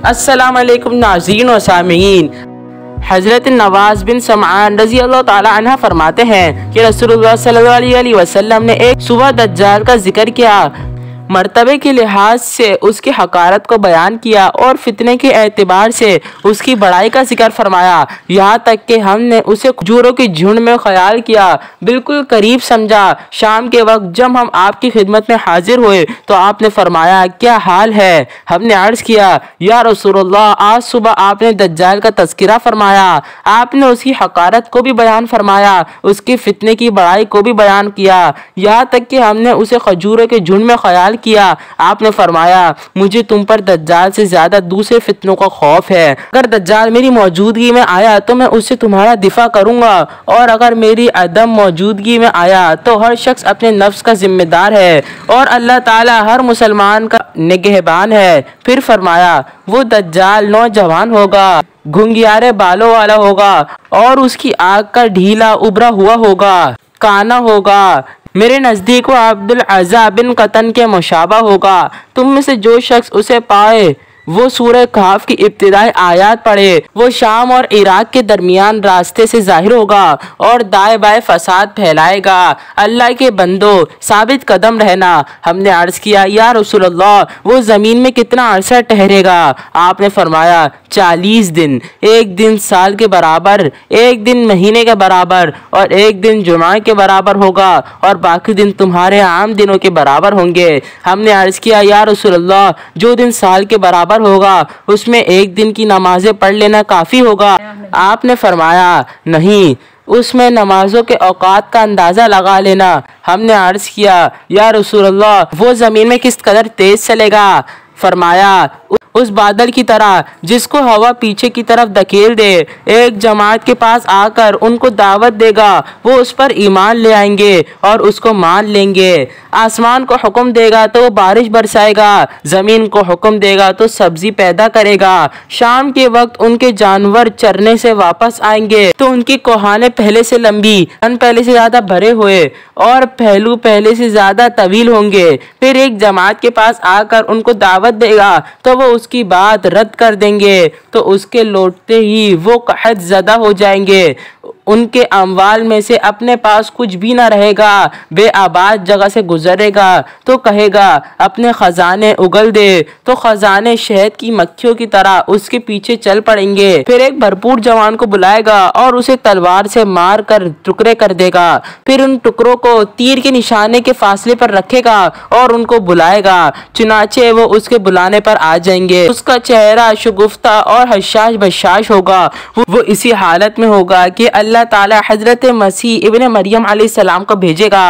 अस्सलाम वालेकुम नाज़रीन व सामीन। हज़रत नवाज बिन समआन रज़ी अल्लाह ताला अन्हा फरमाते हैं कि रसूलुल्लाह सल्लल्लाहु अलैहि वसल्लम ने एक सुबह दज्जाल का जिक्र किया, मर्तबे के लिहाज से उसकी हकारत को बयान किया और फितने के एतबार से उसकी बड़ाई का जिक्र फरमाया। यहाँ तक कि हमने उसे खजूरों के झुंड में ख्याल किया, बिल्कुल करीब समझा। शाम के वक्त जब हम आपकी खिदमत में हाजिर हुए तो आपने फरमाया, क्या हाल है? हमने अर्ज किया, या रसूलुल्लाह, आज सुबह आपने दज्जाल का तज़किरा फरमाया। आपने उसकी हकारत को भी बयान फरमाया, उसके फितने की बड़ाई को भी बयान किया। यहाँ तक कि हमने उसे खजूरों के झुंड में ख्याल किया। आपने फरमाया, मुझे तुम पर दज्जाल से ज्यादा दूसरे फितनों का खौफ है। अगर दज्जाल मेरी मौजूदगी में आया तो मैं उससे तुम्हारा दिफा करूंगा, और अगर मेरी अदम मौजूदगी में आया तो हर शख्स अपने नफ्स का जिम्मेदार है और अल्लाह ताला हर मुसलमान का निगहबान है। फिर फरमाया, वो दज्जाल नौजवान होगा, घुंघियारे बालों वाला होगा और उसकी आग का ढीला उभरा हुआ होगा, काना होगा। मेरे नज़दीक वो अब्दुल अज़्ज़ा बिन क़तन के मुशाबा होगा। तुम में से जो शख्स उसे पाए वो सूरह कहफ की इब्तिदाई आयात पढ़े। वो शाम और इराक के दरमियान रास्ते से जाहिर होगा और दाएं बाएं फसाद फैलाएगा। अल्लाह के बंदो, साबित कदम रहना। हमने अर्ज किया, या रसूलल्लाह, वो ज़मीन में कितना अरसा ठहरेगा? आपने फरमाया, 40 दिन। एक दिन साल के बराबर, एक दिन महीने के बराबर और एक दिन जुमा के बराबर होगा और बाकी दिन तुम्हारे आम दिनों के बराबर होंगे। हमने अर्ज किया, या रसूलल्लाह, जो दिन साल के बराबर होगा उसमें एक दिन की नमाजें पढ़ लेना काफी होगा? आपने फरमाया, नहीं, उसमें नमाजों के औकात का अंदाजा लगा लेना। हमने अर्ज किया, या रसूलल्लाह, वो जमीन में किस कदर तेज चलेगा? फरमाया, उस बादल की तरह जिसको हवा पीछे की तरफ धकेल दे। एक जमात के पास आकर उनको दावत देगा, वो उस पर ईमान ले आएंगे और उसको मान लेंगे। आसमान को हुक्म देगा तो वो बारिश बरसाएगा, ज़मीन को हुक्म देगा तो सब्जी पैदा करेगा। शाम के वक्त उनके जानवर चरने से वापस आएंगे तो उनकी कोहाने पहले से लंबी, कान पहले से ज़्यादा भरे हुए और पहलू पहले से ज़्यादा तवील होंगे। फिर एक जमात के पास आकर उनको दावत देगा तो वो उसकी बात रद्द कर देंगे, तो उसके लौटते ही वो कहत ज़दा हो जाएंगे। उनके अमवाल में से अपने पास कुछ भी ना रहेगा। बेआबाद जगह से गुजरेगा तो कहेगा, अपने खजाने उगल दे, तो खजाने शहद की मक्खियों की तरह उसके पीछे चल पड़ेंगे। फिर एक भरपूर जवान को बुलाएगा और उसे तलवार से मार कर टुकड़े कर देगा। फिर उन टुकड़ों को तीर के निशाने के फासले पर रखेगा और उनको बुलाएगा। चुनाचे वो उसके बुलाने पर आ जाएंगे। उसका चेहरा शुगुफ्ता और हशाश बशाश होगा। वो इसी हालत में होगा कि अल्लाह ताला हजरत मसीह इब्ने मरियम अलैहिस्सलाम को भेजेगा।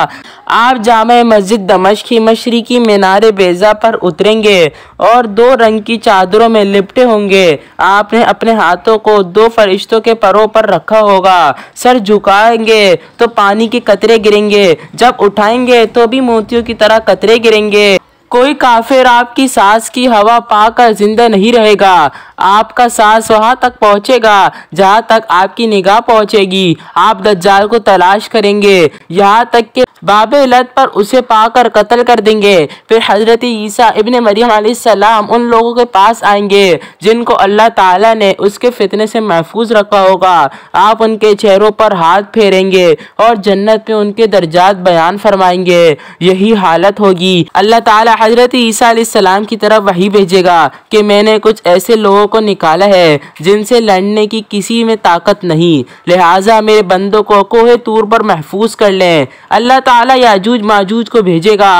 आप जामे मस्जिद दमश्क की मशरिकी मीनारे बेजा पर उतरेंगे और 2 रंग की चादरों में लिपटे होंगे। आपने अपने हाथों को 2 फरिश्तों के परों पर रखा होगा। सर झुकाएंगे तो पानी के कतरे गिरेंगे, जब उठाएंगे तो भी मोतियों की तरह कतरे गिरेंगे। कोई काफिर आपकी सांस की हवा पाकर जिंदा नहीं रहेगा। आपका सांस वहां तक पहुंचेगा जहां तक आपकी निगाह पहुंचेगी। आप दज्जाल को तलाश करेंगे यहाँ तक कि बाबे लत पर उसे पाकर कत्ल कर देंगे। फिर हजरत ईसा इब्ने मरियम अलैहिस्सलाम उन लोगों के पास आएंगे जिनको अल्लाह ताला ने उसके फितने से महफूज रखा होगा। आप उनके चेहरों पर हाथ फेरेंगे और जन्नत में उनके दर्जात बयान फरमाएंगे। यही हालत होगी। अल्लाह ताला हजरत ईसा अलैहिस्सलाम की तरफ वही भेजेगा कि मैंने कुछ ऐसे लोगों को निकाला है जिनसे लड़ने की किसी में ताकत नहीं, लिहाजा मेरे बंदों को कोहे तूर पर महफूज कर लें। अल्लाह ताला याजूज माजूज को भेजेगा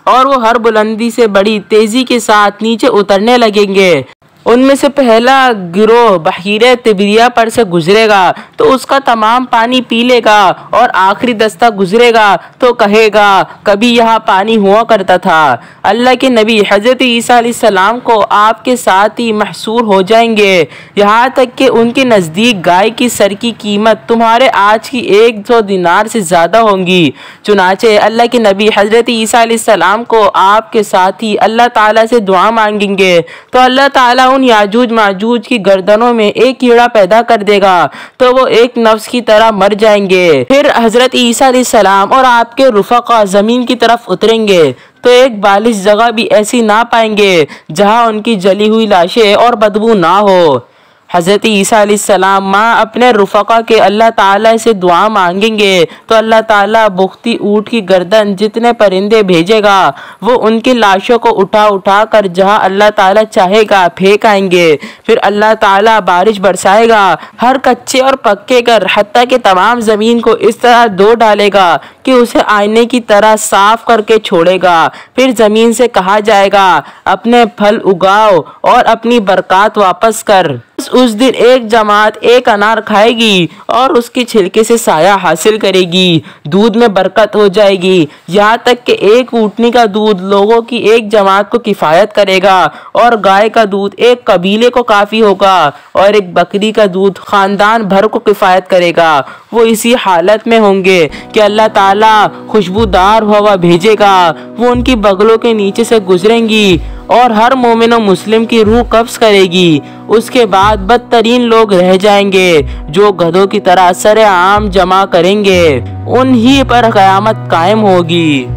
और वो हर बुलंदी से बड़ी तेजी के साथ नीचे उतरने लगेंगे। उनमें से पहला गिरोह बहीरे तिबरिया पर से गुजरेगा तो उसका तमाम पानी पी लेगा और आखिरी दस्ता गुजरेगा तो कहेगा, कभी यहाँ पानी हुआ करता था। अल्लाह के नबी हजरत ईसा अलैहिस्सलाम को आपके साथ ही महसूर हो जाएंगे, यहाँ तक कि उनके नज़दीक गाय की सर की कीमत तुम्हारे आज की 100 दिनार से ज़्यादा होंगी। चुनाचे अल्लाह के नबी हजरत ईसा अलैहिस्सलाम को आपके साथ ही अल्लाह ताला से दुआ मांगेंगे तो अल्लाह ताला उन याजूज माजूज की गर्दनों में एक कीड़ा पैदा कर देगा तो वो एक नफ्स की तरह मर जाएंगे। फिर हजरत ईसा अलैहिस्सलाम और आपके रुफ़क़ा जमीन की तरफ उतरेंगे तो एक बालिश जगह भी ऐसी ना पाएंगे जहां उनकी जली हुई लाशें और बदबू ना हो। हज़रत ईसा अलैहिस्सलाम माँ अपने रुफ़क़ा के अल्लाह ताला से दुआ मांगेंगे तो अल्लाह ताला बुख्ती ऊँट की गर्दन जितने परिंदे भेजेगा वो उनकी लाशों को उठा उठा कर जहाँ अल्लाह ताला चाहेगा फेंक आएंगे। फिर अल्लाह ताला बारिश बरसाएगा, हर कच्चे और पक्के घर हत्ता के तमाम ज़मीन को इस तरह धो डालेगा कि उसे आईने की तरह साफ करके छोड़ेगा। फिर ज़मीन से कहा जाएगा अपने फल उगाओ और अपनी बरकत वापस कर। उस दिन एक जमात एक अनार खाएगी और उसके छिलके से साया हासिल करेगी, दूध में बरकत हो जाएगी, यहाँ तक कि एक ऊँटनी का दूध लोगों की एक जमात को किफ़ायत करेगा और गाय का दूध एक कबीले को काफ़ी होगा और एक बकरी का दूध ख़ानदान भर को किफ़ायत करेगा। वो इसी हालत में होंगे कि अल्लाह ताला खुशबूदार हवा भेजेगा, वो उनकी बगलों के नीचे से गुजरेंगी और हर मोमिन और मुस्लिम की रूह कब्ज़ करेगी। उसके बाद बदतरीन लोग रह जाएंगे जो गधों की तरह सरे आम जमा करेंगे, उन्हीं पर क़यामत कायम होगी।